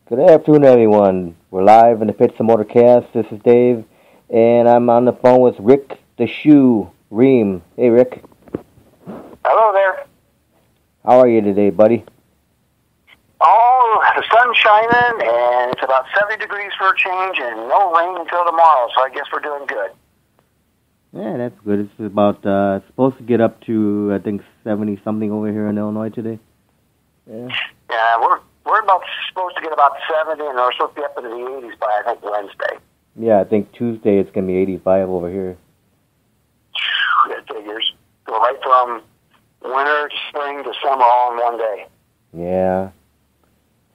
Good afternoon, everyone. We're live in the Pits of Motorcast. This is Dave, and I'm on the phone with Rick the Shoe Ream. Hey, Rick. Hello there. How are you today, buddy? Oh, the sun's shining, and it's about 70 degrees for a change, and no rain until tomorrow, so I guess we're doing good. Yeah, that's good. It's about supposed to get up to, I think, 70-something over here in Illinois today. Yeah, we're about supposed to get about 70, and we're supposed to be up into the 80s by, I think, Wednesday. Yeah, I think Tuesday it's going to be 85 over here. That figures. Go right from winter to spring to summer all in one day. Yeah.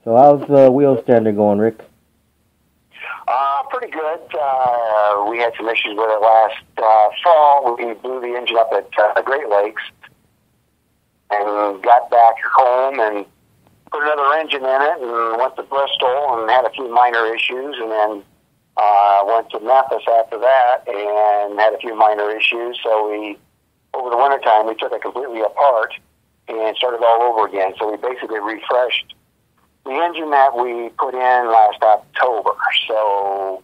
So how's the Wheelstander going, Rick? Pretty good. We had some issues with it last fall. We blew the engine up at Great Lakes and got back home and put another engine in it and went to Bristol and had a few minor issues, and then went to Memphis after that and had a few minor issues. So over the wintertime, we took it completely apart and started all over again. So we basically refreshed the engine that we put in last October. So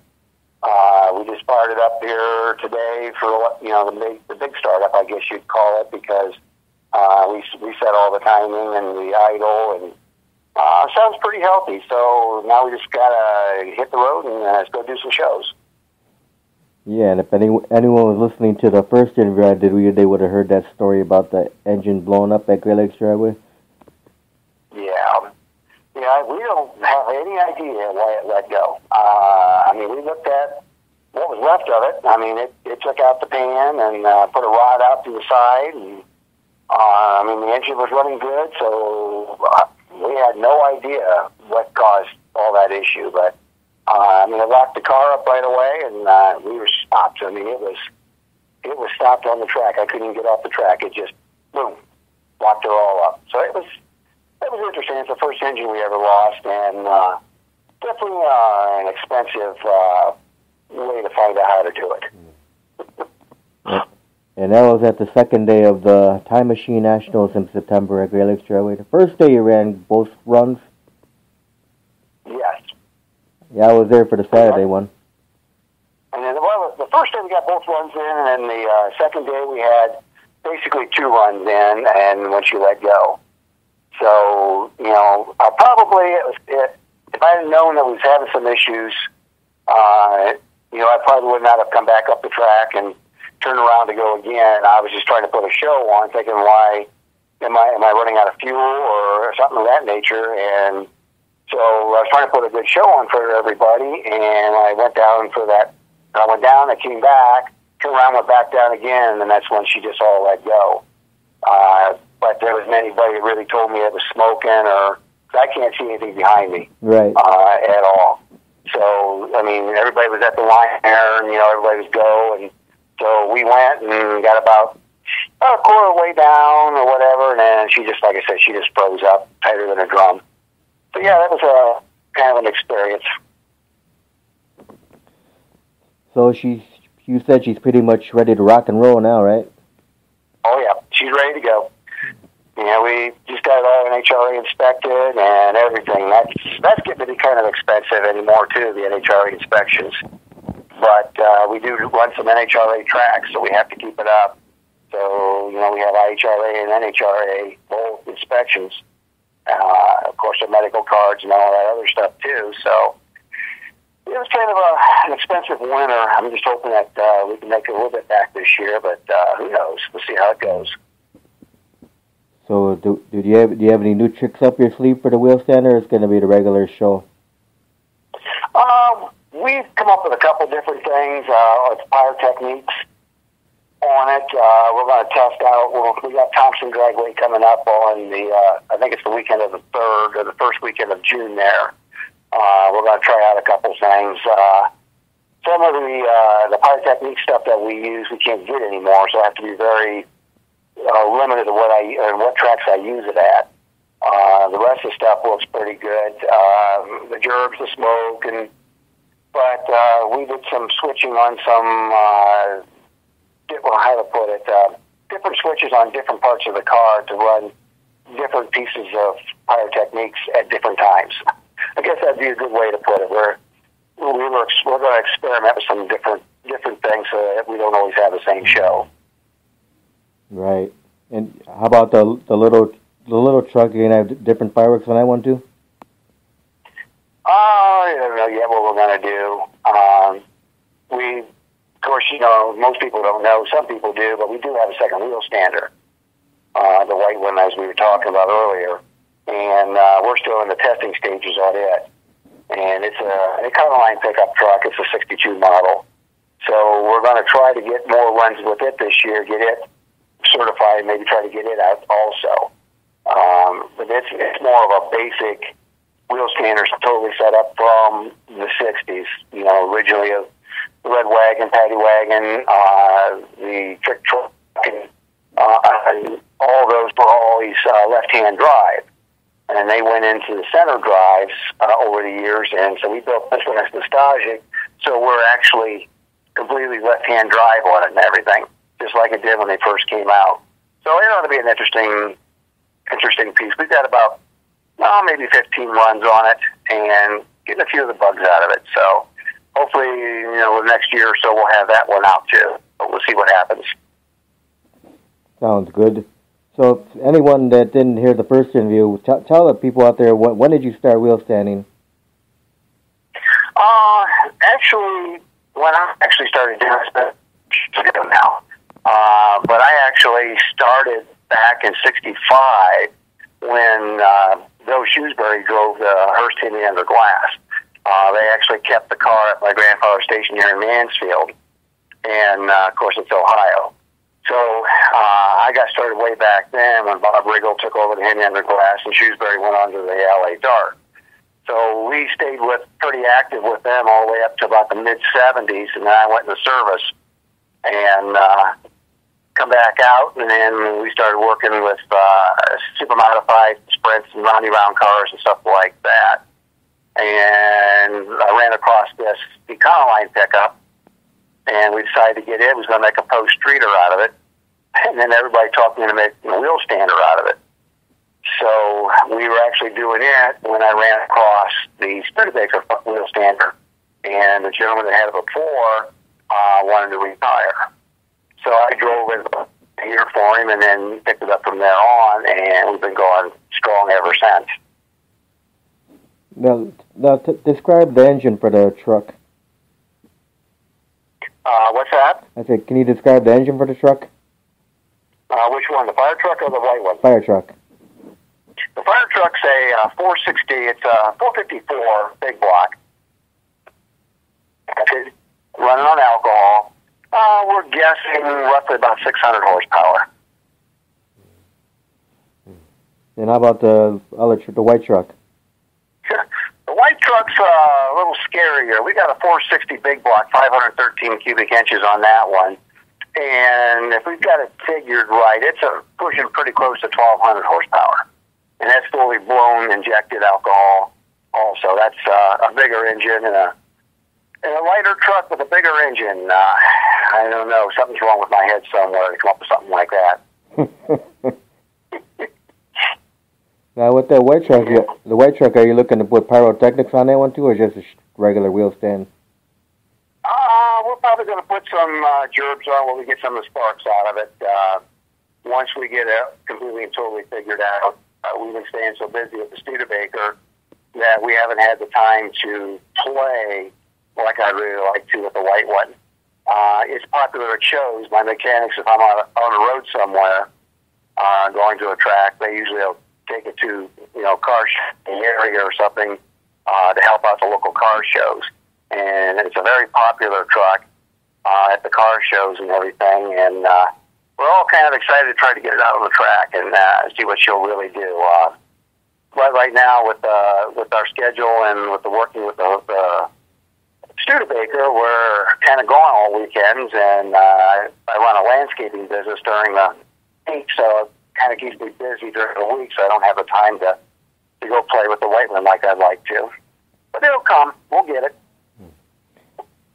we just fired it up here today for the big startup, I guess you'd call it, because we set all the timing and the idle, and sounds pretty healthy. So now we just gotta hit the road and let's go do some shows. Yeah, and if anyone was listening to the first interview I did with you, they would have heard that story about the engine blowing up at Great Lakes Driveway. Yeah, we don't have any idea why it let go. We looked at what was left of it. It took out the pan and put a rod out to the side, and the engine was running good, so we had no idea what caused all that issue. But it locked the car up right away, and we were stopped. It was stopped on the track. I couldn't get off the track. It just boom, locked her all up. So it was interesting. It's the first engine we ever lost, and definitely an expensive way to find out how to do it. And that was at the second day of the Time Machine Nationals in September at Great Lakes Driveway. The first day you ran both runs? Yes. Yeah, I was there for the Saturday one. And then, the first day we got both runs in, and then the second day we had basically 2 runs in, and when she let go. So, if I had known that we was having some issues, I probably would not have come back up the track and turned around to go again. I was just trying to put a show on, thinking, why am I running out of fuel or something of that nature? And so I was trying to put a good show on for everybody, and I went down for that. I went down, I came back, turned around, went back down again, and that's when she just all let go. But there wasn't anybody that really told me it was smoking, or I can't see anything behind me, right, at all. So, everybody was at the line there, and, everybody was go, and so we went and got about a quarter way down or whatever, and then she just, like I said, she just froze up tighter than a drum. So, yeah, that was a kind of an experience. So you said she's pretty much ready to rock and roll now, right? Oh, yeah, she's ready to go. We just got it all NHRA inspected and everything. That's getting to be kind of expensive anymore, too, the NHRA inspections. But we do run some NHRA tracks, so we have to keep it up. So, we have IHRA and NHRA both inspections. Of course, the medical cards and all that other stuff, too. So it was kind of an expensive winter. I'm just hoping that we can make a little bit back this year, but who knows? We'll see how it goes. So do you have any new tricks up your sleeve for the Wheelstander, or it's going to be the regular show? We've come up with a couple different things. It's pyrotechnics on it. We're going to test out. We got Thompson Dragway coming up on I think it's the weekend of the 3rd or the first weekend of June there. We're going to try out a couple things. Some of the pyrotechnic stuff that we use, we can't get anymore, so I have to be very limited to what tracks I use it at. The rest of the stuff looks pretty good. The gerbs, the smoke, but we did some switching on some, how to put it, different switches on different parts of the car to run different pieces of pyrotechnics at different times. I guess that'd be a good way to put it. We're going to experiment with some different things so that we don't always have the same show. Right. And how about the little truck? You gonna have different fireworks on that one too? I don't know yet what we're going to do. Of course, most people don't know. Some people do, but we do have a second Wheelstander, the white one, as we were talking about earlier. And we're still in the testing stages on it. And it's a Econoline pickup truck. It's a 62 model. So we're going to try to get more runs with it this year, get it certified, maybe try to get it out also. But it's more of a basic Wheelstander, totally set up from the 60s. Originally a red wagon, paddy wagon, the trick truck, and all those were always left-hand drive. And they went into the center drives over the years, and so we built this one as nostalgic, so we're actually completely left-hand drive on it and everything, just like it did when they first came out. So it ought to be an interesting piece. We've got about maybe 15 runs on it, and getting a few of the bugs out of it. So hopefully, next year or so we'll have that one out too. But we'll see what happens. Sounds good. So if anyone that didn't hear the first interview, tell the people out there, when did you start wheel standing? Actually, when I actually started doing this, now. But I actually started back in '65 when Bill Shrewsbury drove the Hearst Henry under glass. They actually kept the car at my grandfather's station here in Mansfield, and of course it's Ohio. So I got started way back then when Bob Riggle took over the Henry under glass and Shrewsbury went on to the LA Dart. So we stayed pretty active with them all the way up to about the mid-'70s, and then I went into service and come back out, and then we started working with super modified sprints and roundy round cars and stuff like that. And I ran across this Econoline pickup, and we decided to get it. We was going to make a post streeter out of it, and then everybody talked me into making a Wheelstander out of it. So we were actually doing it when I ran across the Studebaker Wheelstander, and the gentleman that had it before wanted to retire. So I drove it here for him, and then picked it up from there on, and we've been going strong ever since. Now describe the engine for the truck. What's that? I said, can you describe the engine for the truck? Which one, the Firetruck or the white one? Firetruck. The Firetruck's a 460. It's a 454 big block. Running on alcohol. We're guessing roughly about 600 horsepower. And how about the white truck? The white truck's a little scarier. We got a 460 big block, 513 cubic inches on that one. And if we've got it figured right, it's pushing pretty close to 1,200 horsepower. And that's fully blown, injected alcohol also. That's a bigger engine and a lighter truck with a bigger engine. I don't know. Something's wrong with my head somewhere to come up with something like that. Now, with the white truck, are you looking to put pyrotechnics on that one too, or just a regular wheel stand? We're probably going to put some gerbs on where we get some of the sparks out of it. Once we get it completely and totally figured out, we've been staying so busy with the Studebaker that we haven't had the time to play like I'd really like to with the white one. It's popular at shows. My mechanics, if I'm on the road somewhere, going to a track, they usually take it to car area or something to help out the local car shows. And it's a very popular truck at the car shows and everything. And we're all kind of excited to try to get it out on the track and see what she'll really do. But right now, with our schedule and with the working with the Studebaker, we're kind of gone all weekends, and I run a landscaping business during the week, so it kind of keeps me busy during the week, so I don't have the time to go play with the white one like I'd like to. But it'll come. We'll get it.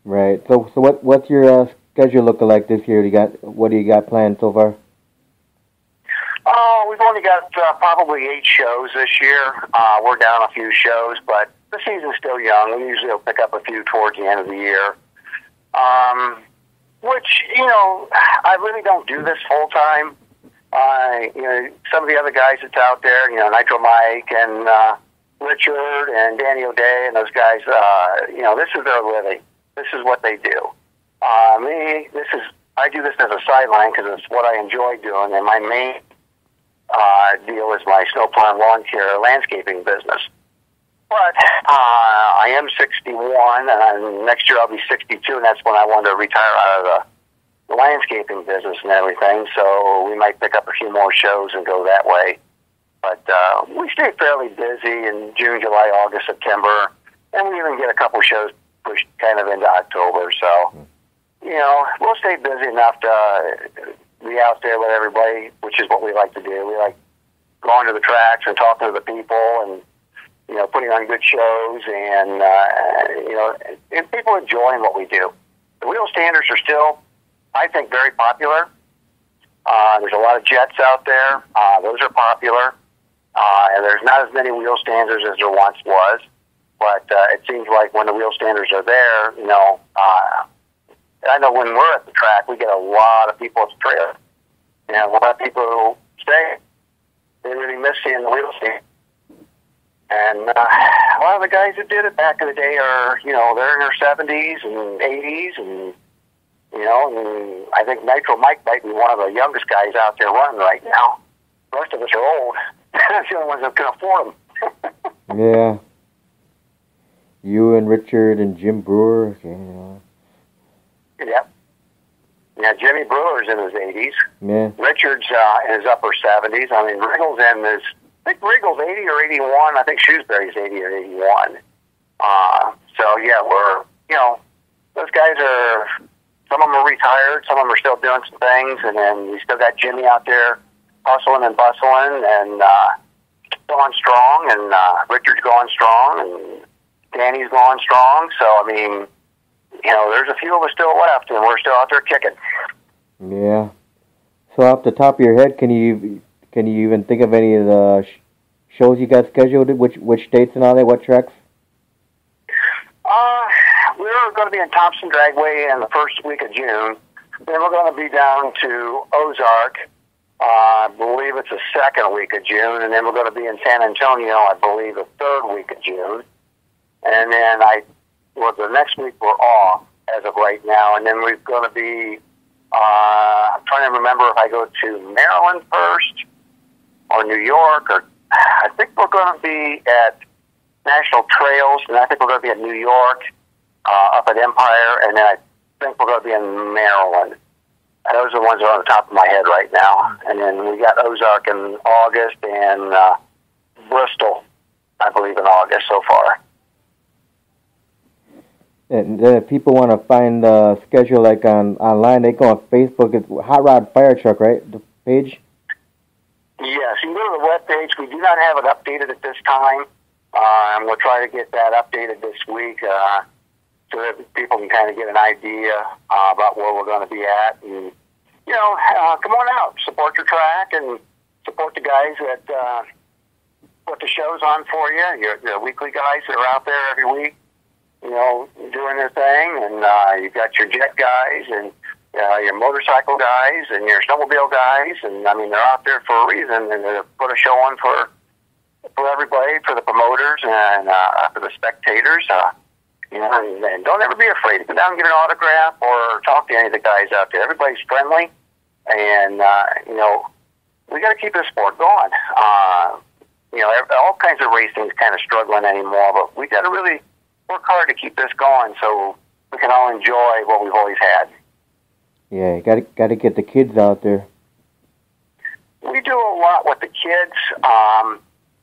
Right. So what's your schedule looking like this year? What do you got planned so far? We've only got probably 8 shows this year. We're down a few shows, but the season's still young. We usually will pick up a few towards the end of the year. Which, I really don't do this full time. Some of the other guys that's out there, Nitro Mike and Richard and Danny O'Day and those guys, this is their living. This is what they do. I do this as a sideline because it's what I enjoy doing, and my main deal is my snowplow and lawn care landscaping business. But I am 61, and next year I'll be 62, and that's when I want to retire out of the landscaping business and everything. So we might pick up a few more shows and go that way. But we stay fairly busy in June, July, August, September, and we even get a couple shows pushed kind of into October. So, we'll stay busy enough to be out there with everybody, which is what we like to do. We like going to the tracks and talking to the people and, putting on good shows and, and people enjoying what we do. The Wheelstanders are still, I think, very popular. There's a lot of jets out there. Those are popular. And there's not as many Wheelstanders as there once was. But it seems like when the Wheelstanders are there, I know when we're at the track, we get a lot of people at the trail. A lot of people who stay. They really miss seeing the Wheelstander. And a lot of the guys that did it back in the day are, they're in their 70s and 80s. And, and I think Nitro Mike might be one of the youngest guys out there running right now. The rest of us are old. That's the only ones that can afford them. Yeah. You and Richard and Jim Brewer. Yep. Yeah, Jimmy Brewer's in his 80s. Yeah. Richard's in his upper 70s. I mean, Riggle's in his, I think Riggle's 80 or 81. I think Shrewsbury's 80 or 81. So, yeah, we're, those guys are, some of them are retired, some of them are still doing some things, and then we still got Jimmy out there hustling and bustling and going strong, and Richard's going strong, and Danny's going strong. So, I mean, there's a few of us still left, and we're still out there kicking. Yeah. So off the top of your head, can you even think of any of the shows you got scheduled? Which dates and all that? What tracks? We're going to be in Thompson Dragway in the first week of June. Then we're going to be down to Ozark. I believe it's the second week of June, and then we're going to be in San Antonio, I believe, the third week of June. And then the next week we're off as of right now, and then we're going to be, I'm trying to remember if I go to Maryland first or New York, or I think we're going to be at National Trails, and I think we're going to be in New York, up at Empire, and then I think we're going to be in Maryland. Those are the ones that are on the top of my head right now. And then we got Ozark in August and Bristol, I believe, in August so far. And then if people want to find the schedule like online, they go on Facebook. It's Hot Rod Firetruck, right? The page? Yes, you can go to the webpage. We do not have it updated at this time. We'll try to get that updated this week so that people can kind of get an idea about where we're going to be at. And, come on out, support your track, and support the guys that put the shows on for you. Your weekly guys that are out there every week, doing their thing. And you've got your jet guys and your motorcycle guys and your snowmobile guys. And, I mean, they're out there for a reason, and they put a show on for everybody, for the promoters and for the spectators. And don't ever be afraid to go down and get an autograph or talk to any of the guys out there. Everybody's friendly, and we got to keep this sport going. All kinds of racing's kind of struggling anymore, but we got to really work hard to keep this going so we can all enjoy what we've always had. Yeah, you got to get the kids out there. We do a lot with the kids.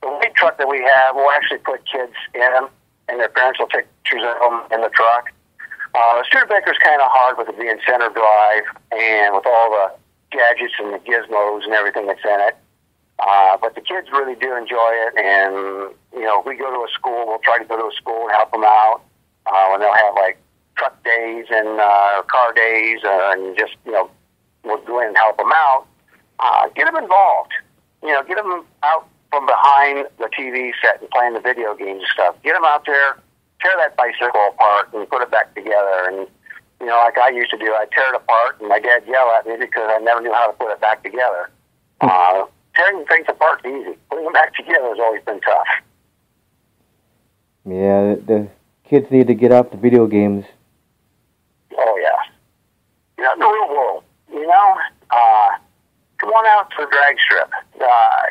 The lead truck that we have, we'll actually put kids in them, and their parents will take pictures of them in the truck. Studebaker's kind of hard with it being center drive and with all the gadgets and the gizmos and everything that's in it. But the kids really do enjoy it, and, if we go to a school, we'll try to go to a school and help them out when they'll have, like, truck days and car days, and just, we'll go in and help them out. Get them involved. Get them out from behind the TV set and playing the video games and stuff. Get them out there, tear that bicycle apart and put it back together. And, you know, like I used to do, I'd tear it apart and my dad yell at me because I never knew how to put it back together. Tearing things apart is easy. Putting them back together has always been tough. Yeah, the kids need to get off the video games. Oh, yeah. You know, in the real world, you know, come on out to the drag strip.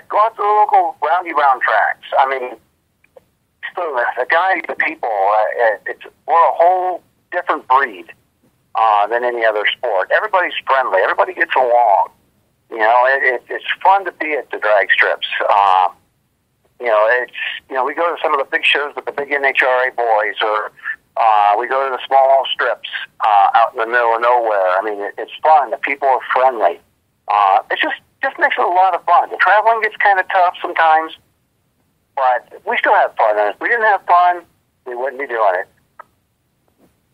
Go out to the local roundy round tracks. I mean, the guys, the people, we're a whole different breed than any other sport. Everybody's friendly. Everybody gets along. You know, it's fun to be at the drag strips. You know, we go to some of the big shows with the big NHRA boys, or we go to the small strips out in the middle of nowhere. I mean, it's fun. The people are friendly. It just makes it a lot of fun. The traveling gets kind of tough sometimes, but we still have fun. And if we didn't have fun, we wouldn't be doing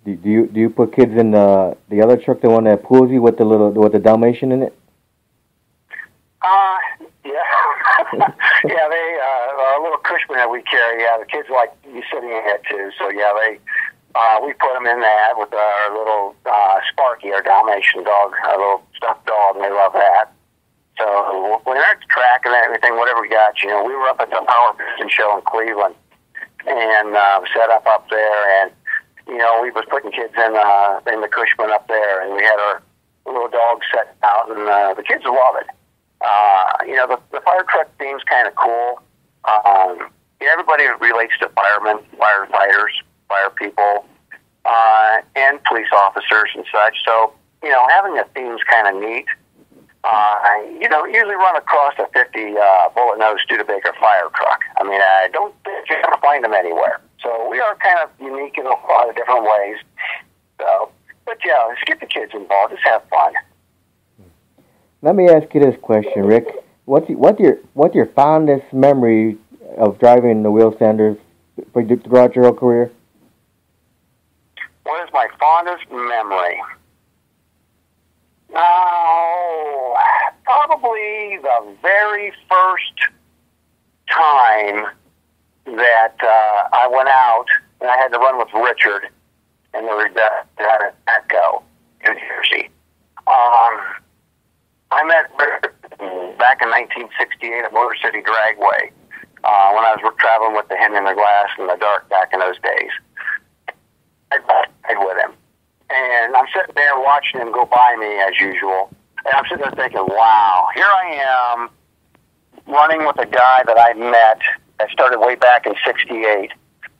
it. Do you put kids in the other truck, the one that pulls you with the Dalmatian in it? Yeah. Yeah, they, a little Cushman that we carry, yeah, the kids like you sitting in it too, so yeah, we put them in that with our little, Sparky, our Dalmatian dog, our little stuffed dog, and they love that. So, when they're at the track and everything, whatever we got, you know, we were up at the Power Piston Show in Cleveland, and, set up there, and, you know, we was putting kids in the Cushman up there, and we had our little dog set out, and, the kids love it. You know, the fire truck theme's kind of cool. Everybody relates to firemen, firefighters, fire people, and police officers and such. So, you know, having a theme's kind of neat. You don't usually run across a 50 bullet-nose Studebaker fire truck. I mean, I don't think you're going to find them anywhere. So we are kind of unique in a lot of different ways. So, but yeah, let's get the kids involved. Just have fun. Let me ask you this question, Rick. What's your fondest memory of driving the Wheelstander throughout your whole career? What is my fondest memory? Oh, probably the very first time that I went out and I had to run with Richard and the Rebecca at Echo, New Jersey. I met Richard back in 1968 at Motor City Dragway when I was traveling with the Hen in the Glass in the dark back in those days. I rode with him. And I'm sitting there watching him go by me as usual. And I'm sitting there thinking, wow, here I am running with a guy that I met that started way back in 68.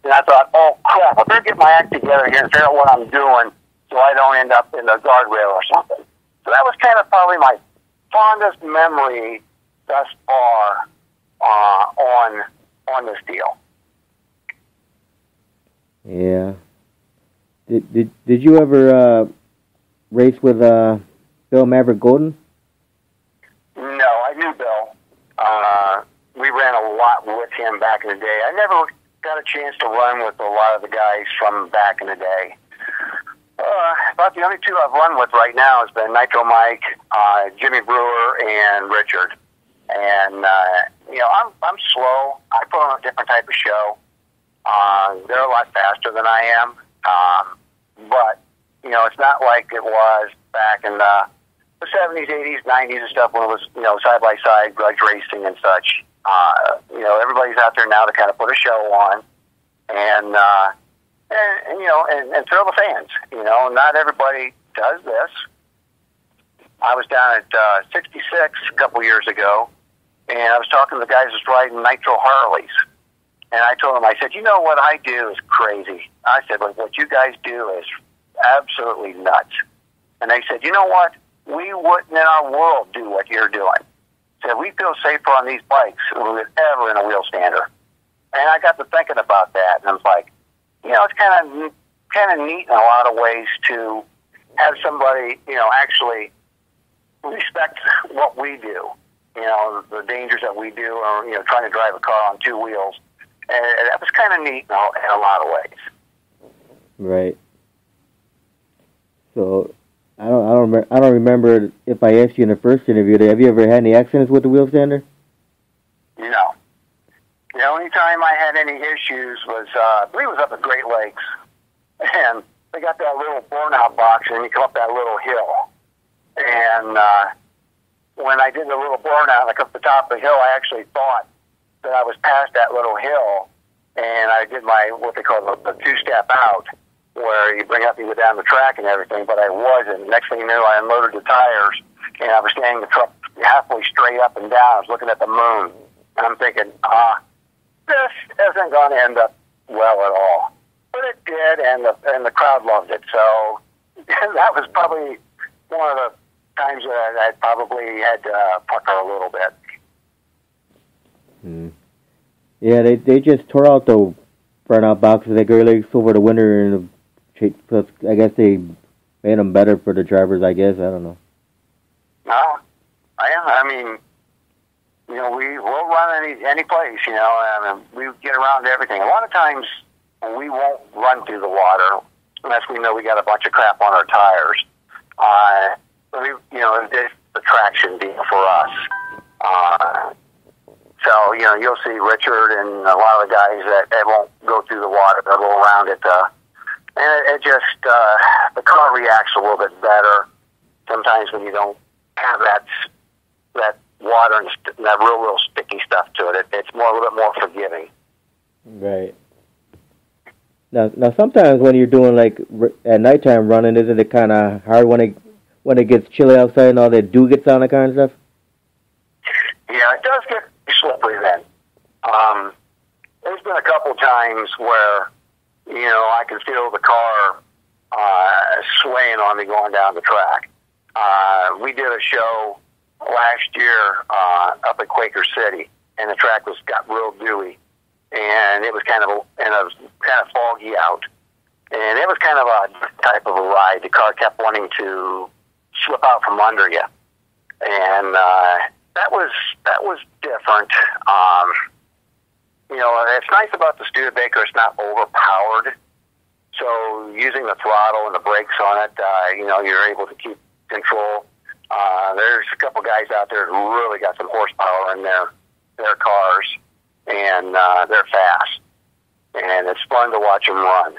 And I thought, oh, crap, I better get my act together here and figure out what I'm doing so I don't end up in the guardrail or something. So that was kind of probably my fondest memory thus far on this deal. Yeah. Did you ever race with Bill Maverick Golden? No, I knew Bill. We ran a lot with him back in the day. I never got a chance to run with a lot of the guys from back in the day. About the only two I've run with right now has been Nitro Mike, Jimmy Brewer, and Richard. And you know, I'm slow. I put on a different type of show. They're a lot faster than I am. But, you know, it's not like it was back in the 70s, 80s, 90s and stuff when it was, you know, side-by-side grudge racing and such. You know, everybody's out there now to kind of put a show on and you know, and thrill the fans. You know, not everybody does this. I was down at 66 a couple years ago, and I was talking to the guys that's riding Nitro Harleys. And I told them, I said, you know what I do is crazy. I said, like, what you guys do is absolutely nuts. And they said, you know what? We wouldn't in our world do what you're doing. Said, we feel safer on these bikes than we would ever in a Wheelstander. And I got to thinking about that, and I was like, you know, it's kind of neat in a lot of ways to have somebody, you know, actually respect what we do. You know, the dangers that we do, or, you know, trying to drive a car on two wheels. And that was kind of neat in a lot of ways. Right. So, I don't remember if I asked you in the first interview. Have you ever had any accidents with the Wheelstander? No. only time I had any issues was, I believe it was up at Great Lakes, and they got that little burnout box, and you come up that little hill. And when I did the little burnout, like up the top of the hill, I actually thought that I was past that little hill, and I did my, what they call the two-step out, where you bring up, you go down the track and everything, but I wasn't. Next thing you knew, I unloaded the tires, and I was standing the truck halfway straight up and down. I was looking at the moon, and I'm thinking, this isn't going to end up well at all. But it did, and the crowd loved it. So that was probably one of the times that I probably had to pucker a little bit. Yeah, they just tore out the burnout boxes at Great Lakes over the winter, and I guess they made them better for the drivers, I guess. I don't know. No, I mean, we'll run any place, and we get around to everything. A lot of times we won't run through the water unless we know we got a bunch of crap on our tires. It's the traction deal for us. So, you'll see Richard and a lot of the guys that won't go through the water, they'll go around it. And it just, the car reacts a little bit better sometimes when you don't have that water and that real sticky stuff to it. It's a little bit more forgiving. Right. Now sometimes when you're doing like at nighttime running, isn't it kind of hard when it gets chilly outside and all that dew gets on, that kind of stuff? Yeah, it does get slippery then. There's been a couple times where, I can feel the car swaying on me going down the track. We did a show last year up at Quaker City, and the track got real dewy, and it was kind of foggy out, and it was kind of a type of a ride. The car kept wanting to slip out from under you, and that was different. It's nice about the Studebaker, it's not overpowered, so using the throttle and the brakes on it, you're able to keep control. There's a couple guys out there who really got some horsepower in their cars, and they're fast, and it's fun to watch them run.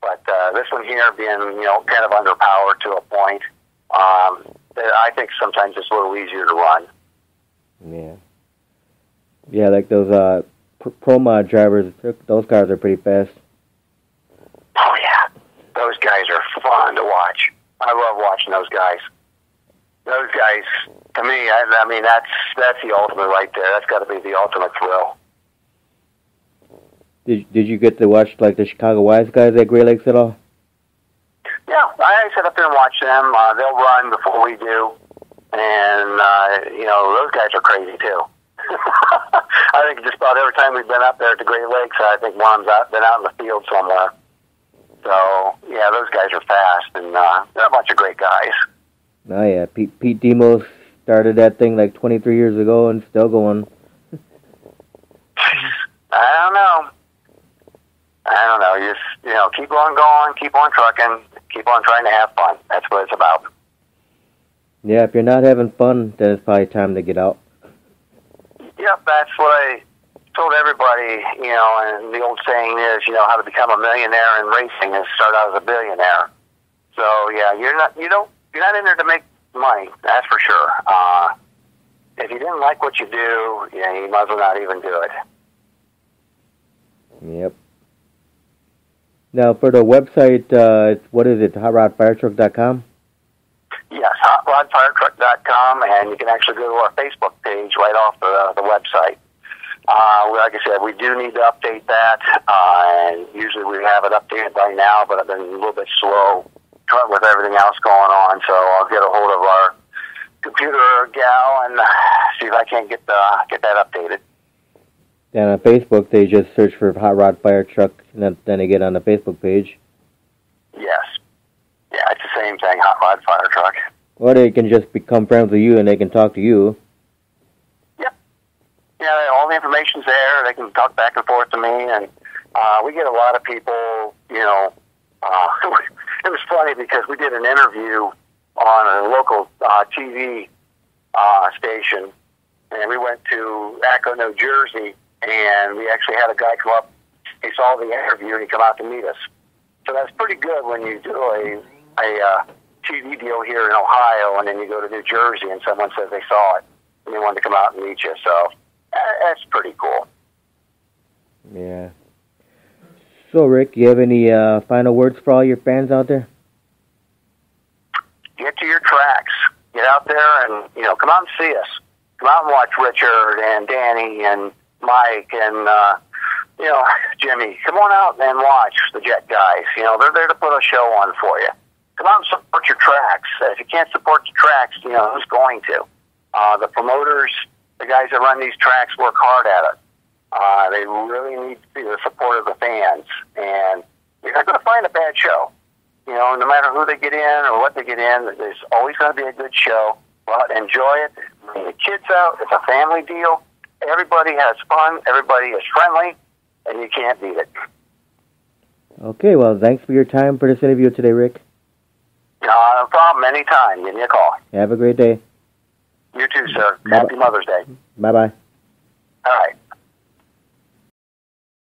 But this one here being, kind of underpowered to a point, I think sometimes it's a little easier to run. Yeah, like those pro mod drivers, those cars are pretty fast. Oh yeah, those guys are fun to watch. I love watching those guys. Those guys, to me, I mean, that's the ultimate right there. That's got to be the ultimate thrill. Did you get to watch like the Chicago Wise guys at Great Lakes at all? Yeah, I sit up there and watch them. They'll run before we do, and those guys are crazy too. I think just about every time we've been up there at the Great Lakes, I think one's been out in the field somewhere. So yeah, those guys are fast, and they're a bunch of great guys. Oh yeah, Pete Demos started that thing like 23 years ago and still going. I don't know. You just, keep on going, keep on trucking, keep on trying to have fun. That's what it's about. Yeah, if you're not having fun, then it's probably time to get out. Yep, that's what I told everybody, and the old saying is, how to become a millionaire in racing is start out as a billionaire. So yeah, you're not in there to make money, that's for sure. If you didn't like what you do, you might as well not even do it. Yep. Now, for the website, what is it, hotrodfiretruck.com? Yes, hotrodfiretruck.com, and you can actually go to our Facebook page right off the website. Like I said, we do need to update that, and usually we have it updated by now, but I've been a little bit slow with everything else going on, so I'll get a hold of our computer gal and see if I can get that updated. And on Facebook, they just search for Hot Rod Fire Truck, and then they get on the Facebook page. Yes. Yeah, it's the same thing, Hot Rod Fire Truck. Or they can just become friends with you, and they can talk to you. Yep. Yeah, all the information's there. They can talk back and forth to me, and we get a lot of people, it was funny because we did an interview on a local TV station, and we went to Acco, New Jersey, and we actually had a guy come up. He saw the interview, and he come out to meet us. So that's pretty good when you do a TV deal here in Ohio, and then you go to New Jersey, and someone says they saw it, and they wanted to come out and meet you. So that's pretty cool. Yeah. So, Rick, you have any final words for all your fans out there? Get to your tracks. Get out there and, come out and see us. Come out and watch Richard and Danny and Mike and, Jimmy. Come on out and watch the Jet guys. They're there to put a show on for you. Come out and support your tracks. If you can't support the tracks, who's going to? The promoters, the guys that run these tracks work hard at it. They really need to see the support of the fans. And you're not going to find a bad show. No matter who they get in or what they get in, there's always going to be a good show. Well, enjoy it. Bring the kids out. It's a family deal. Everybody has fun. Everybody is friendly, and you can't beat it. Okay, well, thanks for your time for this interview today, Rick. No problem. Anytime. Give me a call. Have a great day. You too, sir. Happy Mother's Day. Bye-bye. All right.